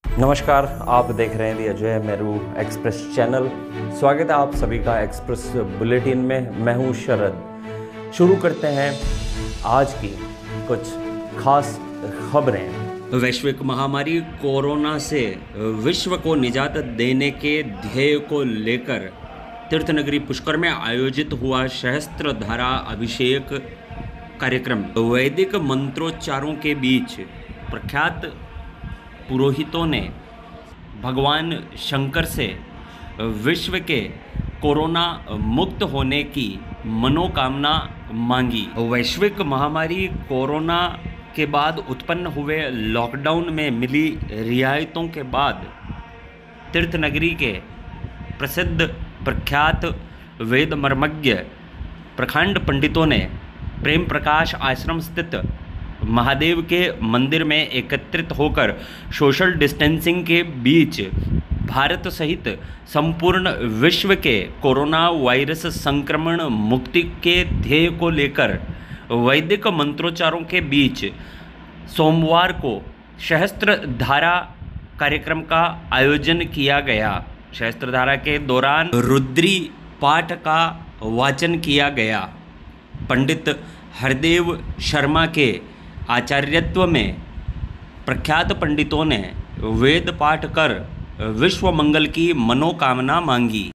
नमस्कार, आप देख रहे हैं दी अजय मेरू एक्सप्रेस चैनल। स्वागत है आप सभी का एक्सप्रेस बुलेटिन में। मैं हूं शरद। शुरू करते हैं आज की कुछ खास खबरें। वैश्विक महामारी कोरोना से विश्व को निजात देने के ध्येय को लेकर तीर्थनगरी पुष्कर में आयोजित हुआ सहस्त्रधारा अभिषेक कार्यक्रम। वैदिक मंत्रोच्चारों के बीच प्रख्यात पुरोहितों ने भगवान शंकर से विश्व के कोरोना मुक्त होने की मनोकामना मांगी। वैश्विक महामारी कोरोना के बाद उत्पन्न हुए लॉकडाउन में मिली रियायतों के बाद तीर्थनगरी के प्रसिद्ध प्रख्यात वेद मर्मज्ञ प्रखंड पंडितों ने प्रेम प्रकाश आश्रम स्थित महादेव के मंदिर में एकत्रित होकर सोशल डिस्टेंसिंग के बीच भारत सहित संपूर्ण विश्व के कोरोना वायरस संक्रमण मुक्ति के ध्येय को लेकर वैदिक मंत्रोच्चारों के बीच सोमवार को सहस्त्रधारा कार्यक्रम का आयोजन किया गया। सहस्त्रधारा के दौरान रुद्री पाठ का वाचन किया गया। पंडित हरदेव शर्मा के आचार्यत्व में प्रख्यात पंडितों ने वेद पाठ कर विश्व मंगल की मनोकामना मांगी।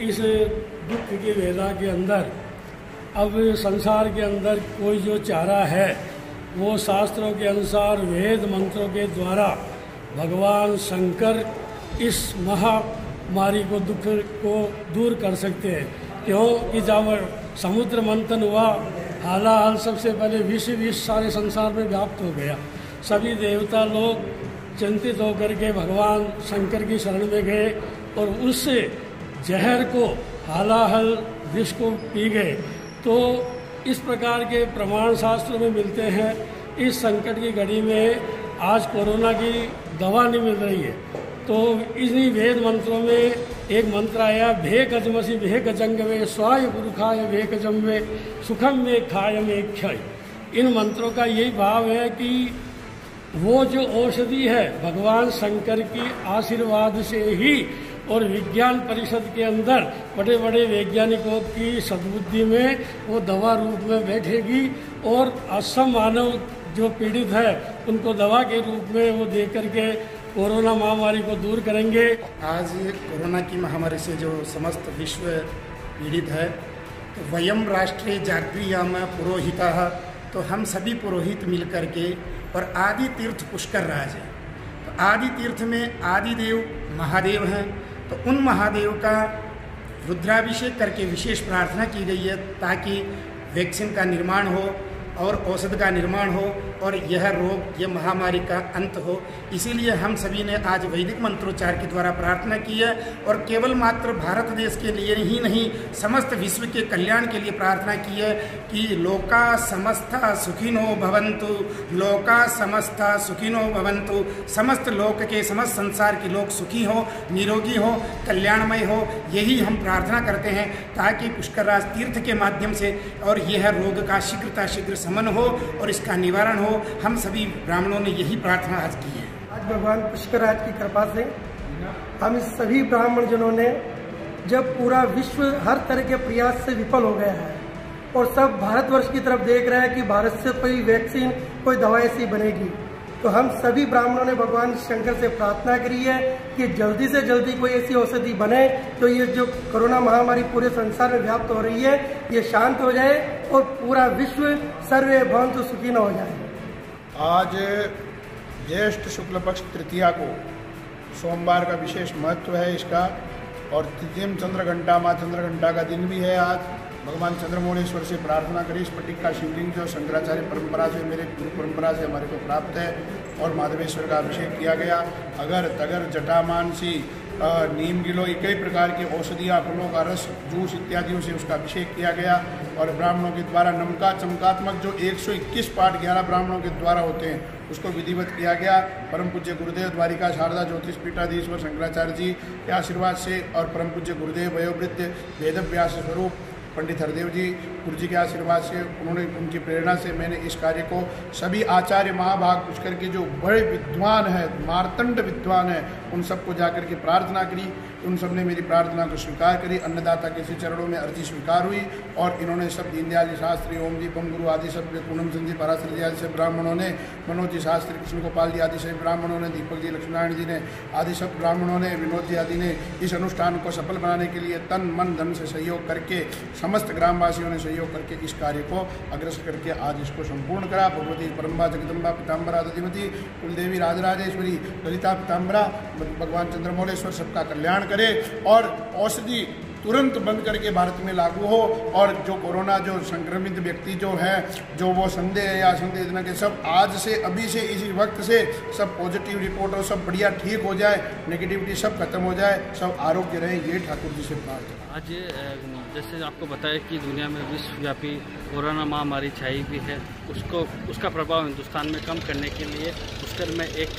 इस दुख की वेला के अंदर अब संसार के अंदर कोई जो चारा है वो शास्त्रों के अनुसार वेद मंत्रों के द्वारा भगवान शंकर इस महामारी को दुख को दूर कर सकते हैं। क्यों कि जब समुद्र मंथन हुआ हालाहाल सबसे पहले विष सारे संसार में व्याप्त हो गया। सभी देवता लोग चिंतित होकर के भगवान शंकर की शरण में गए और उससे जहर को हालाहल विष को पी गए। तो इस प्रकार के प्रमाण शास्त्रों में मिलते हैं। इस संकट की घड़ी में आज कोरोना की दवा नहीं मिल रही है, तो इन्हीं वेद मंत्रों में एक मंत्र आया, भे गजमसी भे गजंग वे स्वाय पुरुखाय भे गजम वे सुखम में खाय में क्षय। इन मंत्रों का यही भाव है कि वो जो औषधि है भगवान शंकर की आशीर्वाद से ही और विज्ञान परिषद के अंदर बड़े बड़े वैज्ञानिकों की सद्बुद्धि में वो दवा रूप में बैठेगी और असम मानव जो पीड़ित है उनको दवा के रूप में वो दे करके कोरोना महामारी को दूर करेंगे। आज कोरोना की महामारी से जो समस्त विश्व पीड़ित है, तो वयम राष्ट्रीय जागृयाम पुरोहिता, तो हम सभी पुरोहित मिल करके और आदि तीर्थ पुष्कर राज है। तो आदि तीर्थ में आदिदेव महादेव हैं, तो उन महादेव का रुद्राभिषेक करके विशेष प्रार्थना की गई है ताकि वैक्सीन का निर्माण हो और औषध का निर्माण हो और यह रोग, यह महामारी का अंत हो। इसीलिए हम सभी ने आज वैदिक मंत्रोच्चार के द्वारा प्रार्थना की है और केवल मात्र भारत देश के लिए ही नहीं, समस्त विश्व के कल्याण के लिए प्रार्थना की है कि लोका समस्ता सुखिनो भवन्तु, लोका समस्ता सुखिनो भवन्तु। समस्त लोक के, समस्त संसार के लोग सुखी हो, निरोगी हो, कल्याणमय हो, यही हम प्रार्थना करते हैं ताकि पुष्करराज तीर्थ के माध्यम से और यह रोग का शीघ्र समन हो और इसका निवारण हो। हम सभी ब्राह्मणों ने यही प्रार्थना आज की है। आज भगवान पुष्करराज की कृपा से हम सभी ब्राह्मण जनों ने, जब पूरा विश्व हर तरह के प्रयास से विफल हो गया है और सब भारतवर्ष की तरफ देख रहे हैं कि भारत से कोई वैक्सीन, कोई दवा ऐसी बनेगी, तो हम सभी ब्राह्मणों ने भगवान शंकर से प्रार्थना करी है कि जल्दी से जल्दी कोई ऐसी औषधि बने तो ये जो कोरोना महामारी पूरे संसार में व्याप्त हो रही है ये शांत हो जाए और पूरा विश्व सर्वे भवन्तु सुखिनः हो जाए। आज ज्येष्ठ शुक्ल पक्ष तृतीया को सोमवार का विशेष महत्व है इसका। और तृतीयम चंद्रघंटा माँ चंद्रघंटा का दिन भी है आज। भगवान चंद्रमौलेश्वर से प्रार्थना करी। स्फटिक का शिवलिंग जो शंकराचार्य परंपरा से, मेरे गुरु परंपरा से हमारे को प्राप्त है, और माधवेश्वर का अभिषेक किया गया। अगर तगर जटामानसी नीम गिलोई कई प्रकार की औषधियाँ, फलों का रस, जूस इत्यादियों से उसका अभिषेक किया गया। और ब्राह्मणों के द्वारा नमका चमकात्मक जो 121 पाठ 11 ब्राह्मणों के द्वारा होते हैं उसको विधिवत किया गया। परम पूज्य गुरुदेव द्वारिका शारदा ज्योतिष पीठाधीश्वर शंकराचार्य जी के आशीर्वाद से और परम पूज्य गुरुदेव वयोवृद्ध वेदव्यास स्वरूप पंडित हरदेव जी गुरु जी के आशीर्वाद से, उन्होंने उनकी प्रेरणा से मैंने इस कार्य को सभी आचार्य महाभाग पुष्कर के जो बड़े विद्वान हैं, मार्तंड विद्वान हैं, उन सबको जाकर के प्रार्थना करी। उन सब ने मेरी प्रार्थना को स्वीकार करी। अन्नदाता के श्री चरणों में अर्जी स्वीकार हुई और इन्होंने सब दीनदयाल शास्त्री, ओम दीपम गुरु आदि सब, पूनम संजी पराशर जी आदि से ब्राह्मणों ने, मनोज जी शास्त्री, कृष्ण गोपाल जी आदि से ब्राह्मणों ने, दीपक जी लक्ष्मीनारायण जी ने आदि सब ब्राह्मणों ने, विनोद जी आदि ने इस अनुष्ठान को सफल बनाने के लिए तन मन धन से सहयोग करके, समस्त ग्रामवासियों ने सहयोग करके इस कार्य को अग्रसर करके आज इसको संपूर्ण करा। भगवती परम्बा जगदम्बा पीताम्बरा दधिमती कुलदेवी राजराजेश्वरी ललिता पीताम्बरा भगवान चंद्रमौलेश्वर सबका कल्याण करे और औषधि तुरंत बंद करके भारत में लागू हो। और जो कोरोना जो संक्रमित व्यक्ति जो है, जो वो संदेह या संदेह के सब आज से, अभी से, इसी वक्त से सब पॉजिटिव रिपोर्ट और सब बढ़िया ठीक हो जाए, नेगेटिविटी सब खत्म हो जाए, सब आरोग्य रहे, ये ठाकुर जी से प्रार्थना। आज जैसे आपको बताया कि दुनिया में विश्वव्यापी कोरोना महामारी छाई हुई है, उसका प्रभाव हिंदुस्तान में कम करने के लिए पुष्कर में एक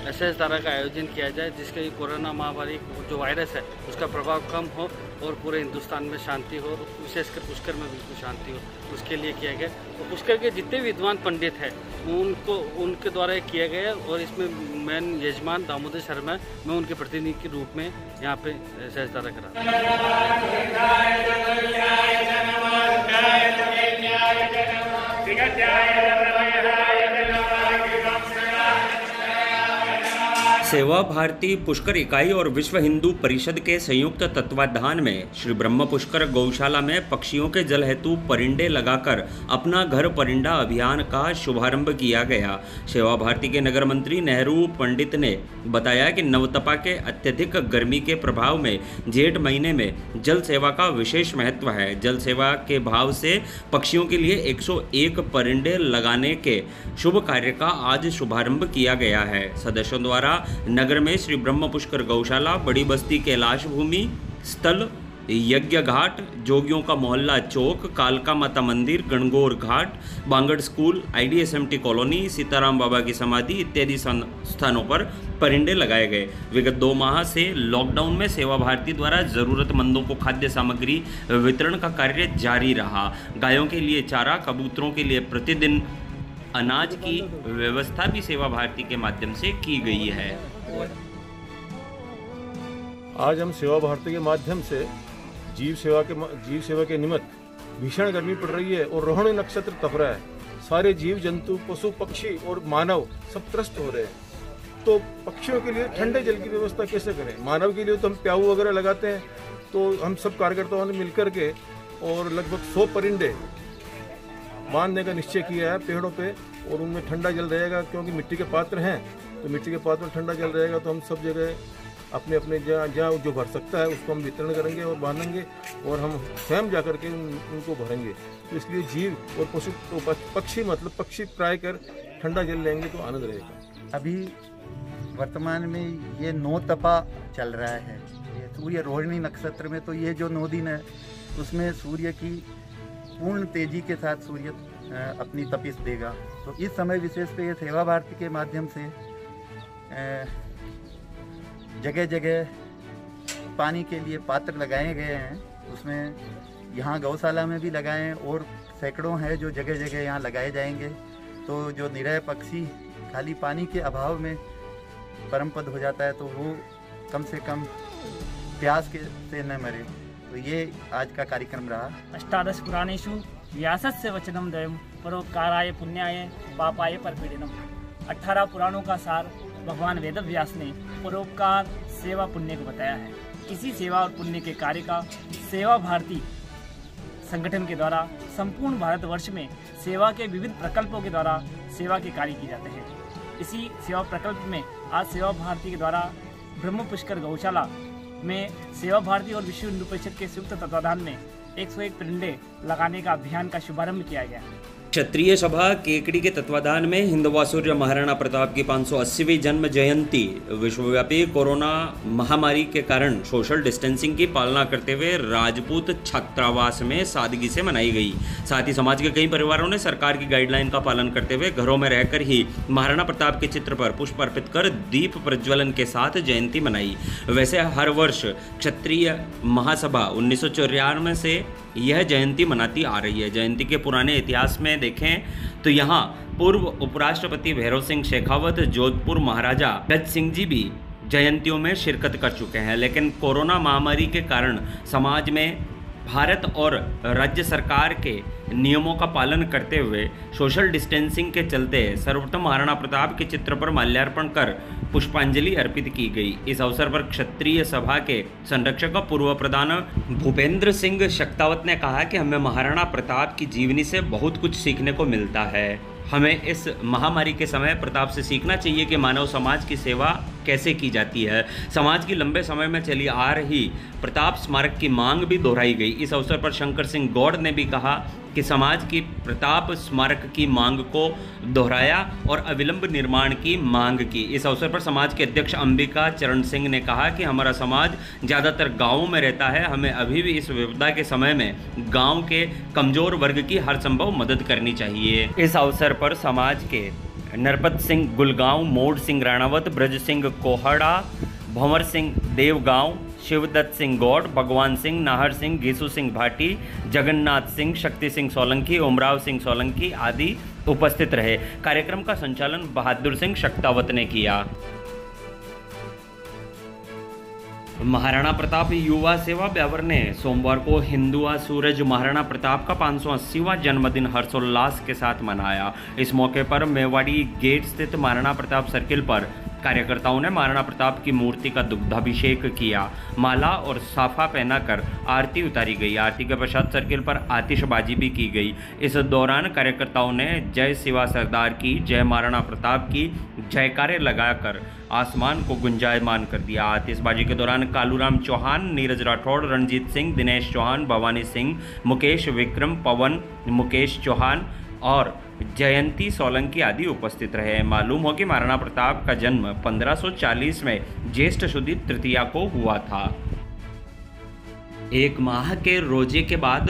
ऐसे तरह का आयोजन किया जाए जिसके कोरोना महामारी जो वायरस है उसका प्रभाव कम हो और पूरे हिंदुस्तान में शांति हो, विशेषकर पुष्कर में बिल्कुल शांति हो, उसके लिए किया गया। तो पुष्कर के जितने विद्वान पंडित हैं उनके द्वारा किया गया और इसमें मेन यजमान दामोदर शर्मा, मैं उनके प्रतिनिधि के रूप में यहाँ पे सहजता करा। सेवा भारती पुष्कर इकाई और विश्व हिंदू परिषद के संयुक्त तत्वाधान में श्री ब्रह्म पुष्कर गौशाला में पक्षियों के जल हेतु परिंडे लगाकर अपना घर परिंडा अभियान का शुभारंभ किया गया। सेवा भारती के नगर मंत्री नेहरू पंडित ने बताया कि नवतपा के अत्यधिक गर्मी के प्रभाव में जेठ महीने में जल सेवा का विशेष महत्व है। जल सेवा के भाव से पक्षियों के लिए 101 परिंडे लगाने के शुभ कार्य का आज शुभारंभ किया गया है। सदस्यों द्वारा नगर में श्री ब्रह्म पुष्कर गौशाला, बड़ी बस्ती कैलाश भूमि स्थल, यज्ञ घाट, जोगियों का मोहल्ला चौक, कालका Mata Mandir, Gangaur Ghat, Bangar school, IDSMT colony, Sitaram Baba की समाधि इत्यादि स्थानों पर परिंडे लगाए गए। विगत 2 माह से लॉकडाउन में सेवा भारती द्वारा जरूरतमंदों को खाद्य सामग्री वितरण का कार्य जारी रहा। गायों के लिए चारा, कबूतरों के लिए प्रतिदिन अनाज की व्यवस्था भी सेवा भारती के माध्यम से की गई है। आज हम सेवा भारती के माध्यम से जीव सेवा के निमित्त भीषण गर्मी पड़ रही है और रोहिणी नक्षत्र तप रहा है। सारे जीव जंतु, पशु पक्षी और मानव सब त्रस्त हो रहे हैं। तो पक्षियों के लिए ठंडे जल की व्यवस्था कैसे करें? मानव के लिए तो हम प्याऊ वगैरह लगाते हैं। तो हम सब कार्यकर्ताओं ने मिलकर के और लगभग 100 परिंडे बांधने का निश्चय किया है पेड़ों पे, और उनमें ठंडा जल रहेगा क्योंकि मिट्टी के पात्र हैं, तो मिट्टी के पात्र में ठंडा जल रहेगा। तो हम सब जगह अपने अपने जहाँ जो भर सकता है उसको हम वितरण करेंगे और बांधेंगे और हम स्वयं जा करके उनको भरेंगे। तो इसलिए जीव और पशु पक्षी मतलब पक्षी प्राय कर ठंडा जल लेंगे तो आनंद रहेगा। अभी वर्तमान में ये 9 तपा चल रहा है, ये सूर्य रोहिणी नक्षत्र में। तो ये जो 9 दिन है उसमें सूर्य की पूर्ण तेजी के साथ सूर्य अपनी तपिश देगा। तो इस समय विशेष पे ये सेवा भारती के माध्यम से जगह जगह पानी के लिए पात्र लगाए गए हैं। उसमें यहाँ गौशाला में भी लगाए हैं और सैकड़ों हैं जो जगह जगह यहाँ लगाए जाएंगे। तो जो निरह पक्षी खाली पानी के अभाव में परमपद हो जाता है तो वो कम से कम प्यास के से न मरे। तो ये आज का कार्यक्रम रहा। अष्टादश पुराणेषु व्यासस्य वचनम द्वयम् परोपकाराय पुण्याय पापाय परपीडनम। 18 पुराणों का सार भगवान वेदव्यास ने परोपकार, सेवा, पुण्य को बताया है। इसी सेवा और पुण्य के कार्य का सेवा भारती संगठन के द्वारा संपूर्ण भारतवर्ष में सेवा के विविध प्रकल्पों के द्वारा सेवा के कार्य किए जाते हैं। इसी सेवा प्रकल्प में आज सेवा भारती के द्वारा ब्रह्म पुष्कर गौशाला में सेवा भारती और विश्व हिंदू परिषद के संयुक्त तत्वाधान में 101 परिंदे लगाने का अभियान का शुभारंभ किया गया। क्षत्रिय सभा केकड़ी के तत्वाधान में हिंदवासुर्य महाराणा प्रताप की 580वीं जन्म जयंती विश्वव्यापी कोरोना महामारी के कारण सोशल डिस्टेंसिंग की पालना करते हुए राजपूत छात्रावास में सादगी से मनाई गई। साथ ही समाज के कई परिवारों ने सरकार की गाइडलाइन का पालन करते हुए घरों में रहकर ही महाराणा प्रताप के चित्र पर पुष्प अर्पित कर दीप प्रज्वलन के साथ जयंती मनाई। वैसे हर वर्ष क्षत्रिय महासभा 1994 से यह जयंती मनाती आ रही है। जयंती के पुराने इतिहास में देखें तो यहाँ पूर्व उपराष्ट्रपति भैरव सिंह शेखावत, जोधपुर महाराजा गज सिंह जी भी जयंतियों में शिरकत कर चुके हैं। लेकिन कोरोना महामारी के कारण समाज में भारत और राज्य सरकार के नियमों का पालन करते हुए सोशल डिस्टेंसिंग के चलते सर्वप्रथम महाराणा प्रताप के चित्र पर माल्यार्पण कर पुष्पांजलि अर्पित की गई। इस अवसर पर क्षत्रिय सभा के संरक्षक और पूर्व प्रधान भूपेंद्र सिंह शक्तावत ने कहा कि हमें महाराणा प्रताप की जीवनी से बहुत कुछ सीखने को मिलता है। हमें इस महामारी के समय प्रताप से सीखना चाहिए कि मानव समाज की सेवा कैसे की जाती है। समाज की लंबे समय में चली आ रही प्रताप स्मारक की मांग भी दोहराई गई। इस अवसर पर शंकर सिंह गौड़ ने भी कहा कि समाज की प्रताप स्मारक की मांग को दोहराया और अविलंब निर्माण की मांग की। इस अवसर पर समाज के अध्यक्ष अंबिका चरण सिंह ने कहा कि हमारा समाज ज़्यादातर गाँवों में रहता है, हमें अभी भी इस विपदा के समय में गाँव के कमज़ोर वर्ग की हर संभव मदद करनी चाहिए। इस अवसर पर समाज के नरपत सिंह गुलगांव, मोड़ सिंह राणावत, ब्रज सिंह कोहड़ा, भंवर सिंह देवगांव, शिवदत्त सिंह गौड़, भगवान सिंह, नाहर सिंह, गीसू सिंह भाटी, जगन्नाथ सिंह, शक्ति सिंह सोलंकी, ओमराव सिंह सोलंकी आदि उपस्थित रहे। कार्यक्रम का संचालन बहादुर सिंह शक्तावत ने किया। महाराणा प्रताप युवा सेवा ब्यावर ने सोमवार को हिंदुआ सूरज महाराणा प्रताप का 580वां जन्मदिन हर्षोल्लास के साथ मनाया। इस मौके पर मेवाड़ी गेट स्थित महाराणा प्रताप सर्किल पर कार्यकर्ताओं ने महाराणा प्रताप की मूर्ति का दुग्धाभिषेक किया। माला और साफा पहनाकर आरती उतारी गई। आरती के पश्चात सर्किल पर आतिशबाजी भी की गई। इस दौरान कार्यकर्ताओं ने जय शिवा सरदार की, जय महाराणा प्रताप की जयकारे लगाकर आसमान को गुंजायमान कर दिया। आतिशबाजी के दौरान कालूराम चौहान, नीरज राठौड़, रणजीत सिंह, दिनेश चौहान, भवानी सिंह, मुकेश विक्रम, पवन, मुकेश चौहान और जयंती सोलंकी आदि उपस्थित रहे। मालूम हो कि महाराणा प्रताप का जन्म 1540 में ज्येष्ठ शुद्ध तृतीया को हुआ था। एक माह के रोजे के बाद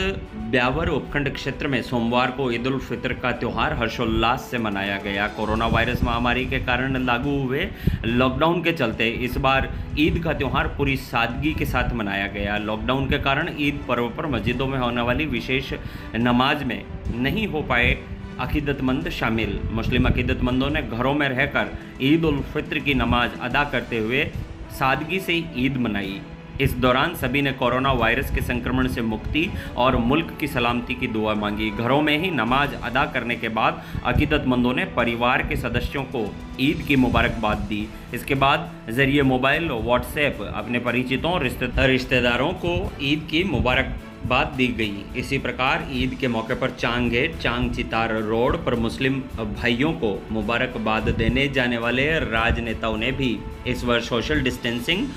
ब्यावर उपखंड क्षेत्र में सोमवार को ईद उल फितर का त्यौहार हर्षोल्लास से मनाया गया। कोरोना वायरस महामारी के कारण लागू हुए लॉकडाउन के चलते इस बार ईद का त्यौहार पूरी सादगी के साथ मनाया गया। लॉकडाउन के कारण ईद पर्व पर मस्जिदों में होने वाली विशेष नमाज में नहीं हो पाए अकीदतमंद शामिल। मुस्लिम अकीदतमंदों ने घरों में रहकर ईद उल फितर की नमाज अदा करते हुए सादगी से ईद मनाई। इस दौरान सभी ने कोरोना वायरस के संक्रमण से मुक्ति और मुल्क की सलामती की दुआ मांगी। घरों में ही नमाज अदा करने के बाद अकीदतमंदों ने परिवार के सदस्यों को ईद की मुबारकबाद दी। इसके बाद जरिए मोबाइल व्हाट्सएप अपने परिचितों और रिश्तेदारों को ईद की मुबारकबाद दी गई। इसी प्रकार ईद के मौके पर चांग गेट, चांग चितार रोड पर मुस्लिम भाइयों को मुबारकबाद देने जाने वाले राजनेताओं ने भी इस वर्ष सोशल डिस्टेंसिंग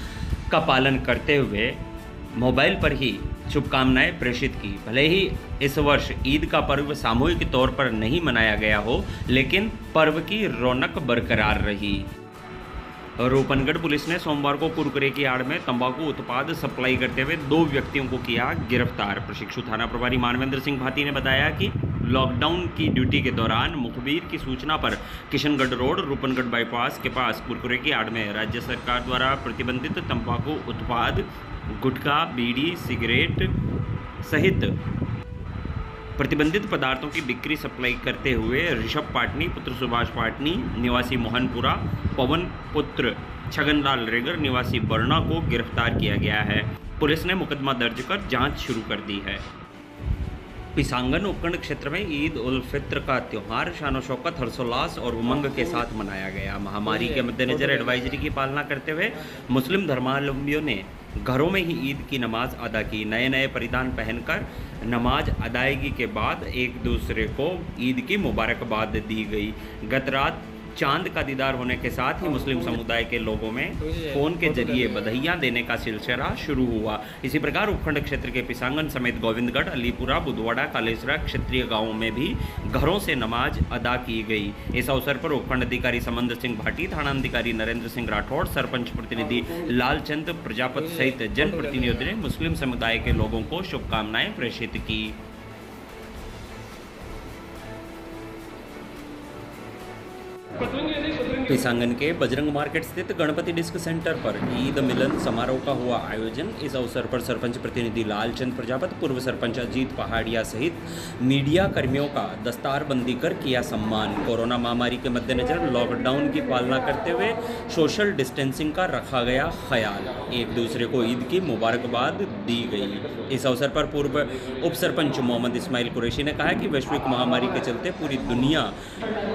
का पालन करते हुए मोबाइल पर ही शुभकामनाएं प्रेषित की। भले ही इस वर्ष ईद का पर्व सामूहिक तौर पर नहीं मनाया गया हो, लेकिन पर्व की रौनक बरकरार रही। रूपनगढ़ पुलिस ने सोमवार को कुरकुरे की आड़ में तंबाकू उत्पाद सप्लाई करते हुए 2 व्यक्तियों को किया गिरफ्तार। प्रशिक्षु थाना प्रभारी मानवेंद्र सिंह भाटी ने बताया कि लॉकडाउन की ड्यूटी के दौरान मुखबिर की सूचना पर किशनगढ़ रोड रूपनगढ़ बाईपास के पास कुरकुरे की आड़ में राज्य सरकार द्वारा प्रतिबंधित तंबाकू उत्पाद, गुटखा, बीड़ी, सिगरेट सहित प्रतिबंधित पदार्थों की बिक्री सप्लाई करते हुए ऋषभ पाटनी पुत्र सुभाष पाटनी निवासी मोहनपुरा, पवन पुत्र छगनलाल रेगर निवासी बरना को गिरफ्तार किया गया है। पुलिस ने मुकदमा दर्ज कर जांच शुरू कर दी है। पिसांगन उपखंड क्षेत्र में ईद उल फित्र का त्यौहार शान शौकत, हर्षोल्लास और उमंग के साथ मनाया गया। महामारी के मद्देनजर एडवाइजरी की पालना करते हुए मुस्लिम धर्मावलंबियों ने घरों में ही ईद की नमाज अदा की। नए नए परिधान पहनकर नमाज अदायगी के बाद एक दूसरे को ईद की मुबारकबाद दी गई। गत रात चांद का दीदार होने के साथ ही मुस्लिम समुदाय के लोगों में फोन के जरिए बधाइयाँ देने का सिलसिला शुरू हुआ। इसी प्रकार उपखंड क्षेत्र के पिसांगन समेत गोविंदगढ़, अलीपुरा, बुधवाड़ा, कालेसरा क्षेत्रीय गाँवों में भी घरों से नमाज अदा की गई। इस अवसर पर उपखंड अधिकारी समंदर सिंह भाटी, थानाधिकारी नरेंद्र सिंह राठौड़, सरपंच प्रतिनिधि लालचंद प्रजापति सहित जनप्रतिनिधियों ने मुस्लिम समुदाय के लोगों को शुभकामनाएं प्रेषित की। पिसांगन के बजरंग मार्केट स्थित गणपति डिस्क सेंटर पर ईद मिलन समारोह का हुआ आयोजन। इस अवसर पर सरपंच प्रतिनिधि लालचंद प्रजापति, पूर्व सरपंच अजीत पहाड़िया सहित मीडिया कर्मियों का दस्तारबंदी कर किया सम्मान। कोरोना महामारी के मद्देनजर लॉकडाउन की पालना करते हुए सोशल डिस्टेंसिंग का रखा गया ख्याल। एक दूसरे को ईद की मुबारकबाद दी गई। इस अवसर पर पूर्व उप सरपंच मोहम्मद इस्माइल कुरैशी ने कहा कि वैश्विक महामारी के चलते पूरी दुनिया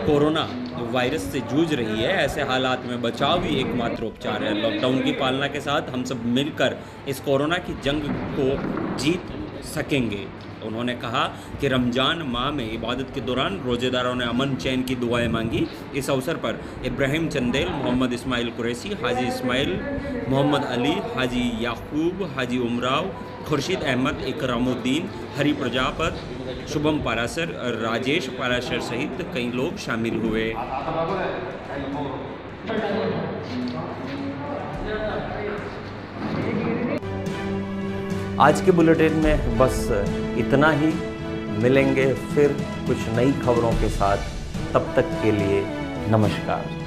कोरोना वायरस से जूझ रही है। ऐसे हालात में बचाव ही एकमात्र उपचार है। लॉकडाउन की पालना के साथ हम सब मिलकर इस कोरोना की जंग को जीत सकेंगे। उन्होंने कहा कि रमजान माह में इबादत के दौरान रोजेदारों ने अमन चैन की दुआएं मांगी। इस अवसर पर इब्राहिम चंदेल, मोहम्मद इस्माइल कुरैशी, हाजी इस्माइल, मोहम्मद अली, हाजी याकूब, हाजी उमराव, खुर्शीद अहमद, इकरामुद्दीन, हरि प्रजापत, शुभम पारासर, राजेश पारासर सहित कई लोग शामिल हुए। आज के बुलेटिन में बस इतना ही। मिलेंगे फिर कुछ नई खबरों के साथ। तब तक के लिए नमस्कार।